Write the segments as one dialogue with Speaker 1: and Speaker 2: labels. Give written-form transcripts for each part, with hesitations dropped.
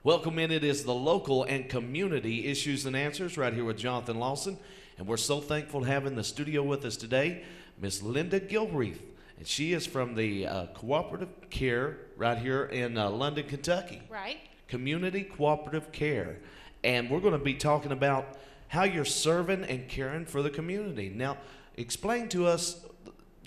Speaker 1: Welcome in. It is the local and community issues and answers right here with Jonathan Lawson. And we're so thankful to have in the studio with us today Miss Linda Gilreath. And she is from the Cooperative Care right here in London, Kentucky.
Speaker 2: Right.
Speaker 1: Community Cooperative Care. And we're going to be talking about how you're serving and caring for the community. Now, explain to us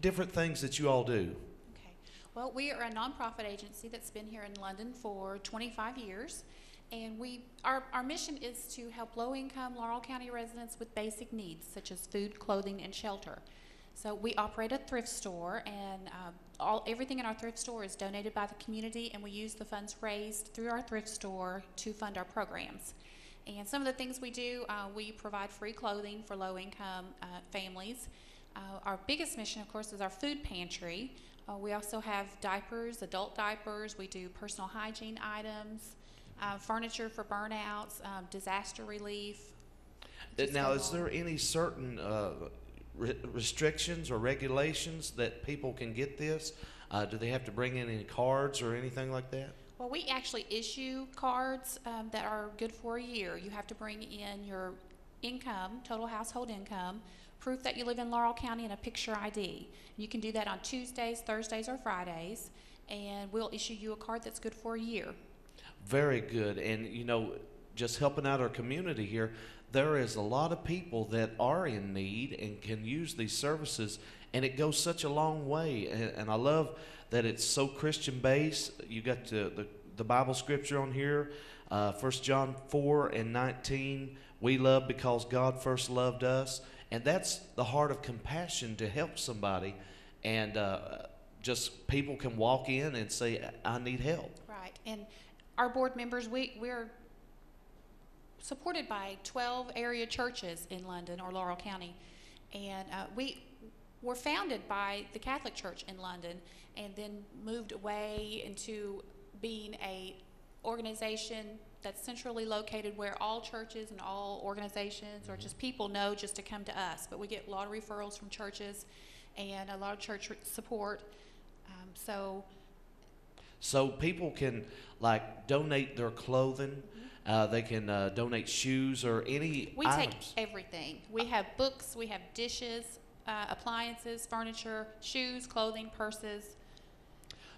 Speaker 1: different things that you all do.
Speaker 2: Okay. Well, we are a nonprofit agency that's been here in London for 25 years. And our mission is to help low-income Laurel County residents with basic needs, such as food, clothing, and shelter. So we operate a thrift store, and everything in our thrift store is donated by the community, and we use the funds raised through our thrift store to fund our programs. And some of the things we do, we provide free clothing for low-income families. Our biggest mission, of course, is our food pantry. We also have diapers, adult diapers. We do personal hygiene items, furniture for burnouts, disaster relief.
Speaker 1: Now, is there any certain restrictions or regulations that people can get this? Do they have to bring in any cards or anything like that?
Speaker 2: Well, we actually issue cards that are good for a year. You have to bring in your income, total household income, proof that you live in Laurel County, and a picture ID. You can do that on Tuesdays, Thursdays, or Fridays, and we'll issue you a card that's good for a year.
Speaker 1: Very good. And, you know, just helping out our community here, there is a lot of people that are in need and can use these services, and it goes such a long way. And I love that it's so Christian based. You got the Bible scripture on here, 1 John 4:19. We love because God first loved us, and that's the heart of compassion, to help somebody, and just people can walk in and say, I need help.
Speaker 2: Right. And our board members, we're supported by 12 area churches in London or Laurel County, and we were founded by the Catholic Church in London, and then moved away into being a organization that's centrally located where all churches and all organizations or just people know just to come to us. But we get a lot of referrals from churches and a lot of church support.
Speaker 1: So people can like donate their clothing. They can donate shoes or any
Speaker 2: we
Speaker 1: items.
Speaker 2: take everything. We have books, we have dishes, appliances, furniture, shoes, clothing, purses.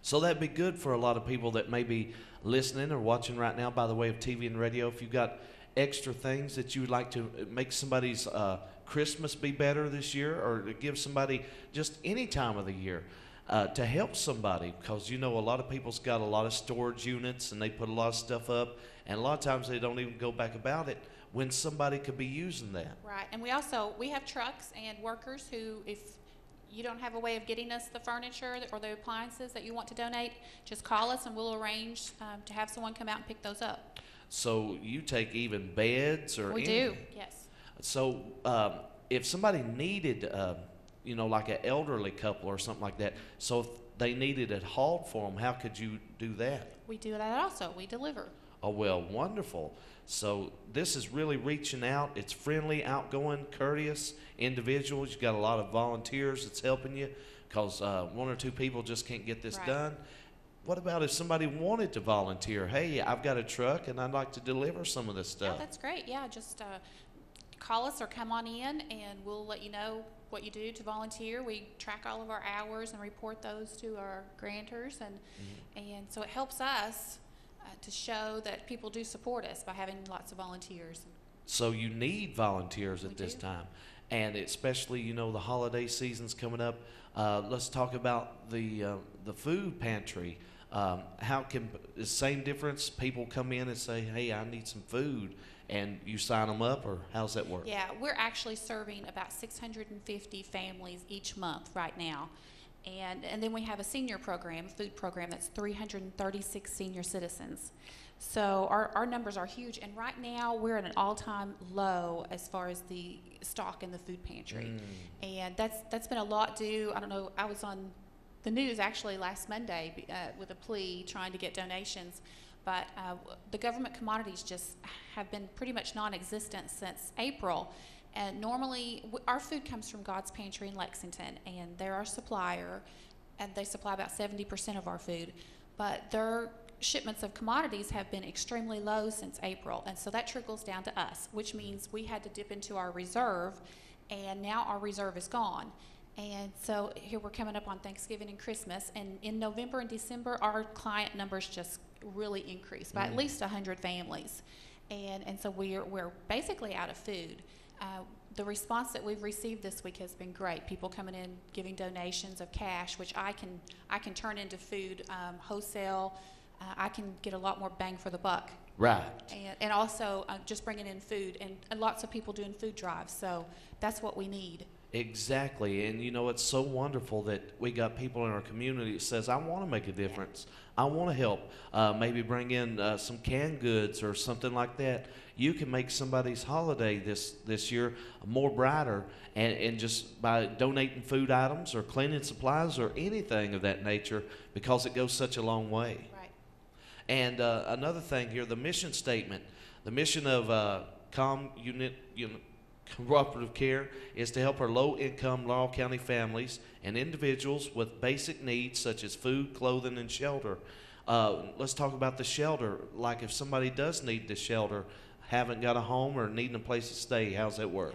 Speaker 1: So that'd be good for a lot of people that may be listening or watching right now by the way of TV and radio. If you've got extra things that you would like to make somebody's Christmas be better this year, or to give somebody just any time of the year, to help somebody, because you know a lot of people's got a lot of storage units and they put a lot of stuff up, and a lot of times they don't even go back about it when somebody could be using that.
Speaker 2: Right, and we have trucks and workers who, if you don't have a way of getting us the furniture or the appliances that you want to donate, just call us and we'll arrange to have someone come out and pick those up.
Speaker 1: So you take even beds or
Speaker 2: we
Speaker 1: anything?
Speaker 2: do, yes.
Speaker 1: So if somebody needed, you know, like an elderly couple or something like that, so if they needed it hauled for them, how could you do that?
Speaker 2: We do that also. We deliver.
Speaker 1: Oh, well, wonderful. So this is really reaching out. It's friendly, outgoing, courteous individuals. You've got a lot of volunteers that's helping you, because one or two people just can't get this
Speaker 2: Right.
Speaker 1: done. What about if somebody wanted to volunteer? Hey, I've got a truck and I'd like to deliver some of this
Speaker 2: Yeah,
Speaker 1: stuff.
Speaker 2: that's great. Yeah, just call us or come on in and we'll let you know what you do to volunteer. We track all of our hours and report those to our grantors, and so it helps us to show that people do support us by having lots of volunteers.
Speaker 1: So you need volunteers at
Speaker 2: We
Speaker 1: this
Speaker 2: do.
Speaker 1: time, and especially, you know, the holiday season's coming up. Let's talk about the food pantry. How can the same difference? People come in and say, "Hey, I need some food," and you sign them up, or how's that work?
Speaker 2: Yeah, we're actually serving about 650 families each month right now. And then we have a senior program, food program, that's 336 senior citizens. So our numbers are huge, and right now we're at an all-time low as far as the stock in the food pantry. And that's been a lot due. I don't know, I was on the news actually last Monday with a plea trying to get donations, but the government commodities just have been pretty much non-existent since April. And normally, our food comes from God's Pantry in Lexington, and they're our supplier, and they supply about 70% of our food. But their shipments of commodities have been extremely low since April, and so that trickles down to us, which means we had to dip into our reserve, and now our reserve is gone. And so here we're coming up on Thanksgiving and Christmas, and in November and December, our client numbers just really increase by at least 100 families. And so we're basically out of food. The response that we've received this week has been great. People coming in giving donations of cash, which I can turn into food wholesale. I can get a lot more bang for the buck.
Speaker 1: Right.
Speaker 2: And also just bringing in food, and lots of people doing food drives. So that's what we need.
Speaker 1: Exactly. And you know, it's so wonderful that we got people in our community that says, I want to make a difference. I want to help. Maybe bring in some canned goods or something like that. You can make somebody's holiday this year more brighter, and just by donating food items or cleaning supplies or anything of that nature, because it goes such a long way.
Speaker 2: Right.
Speaker 1: And another thing here, the mission statement. The mission of Cooperative Care is to help our low-income Laurel County families and individuals with basic needs such as food, clothing, and shelter. Let's talk about the shelter. Like if somebody does need the shelter, haven't got a home or needing a place to stay, how's that work?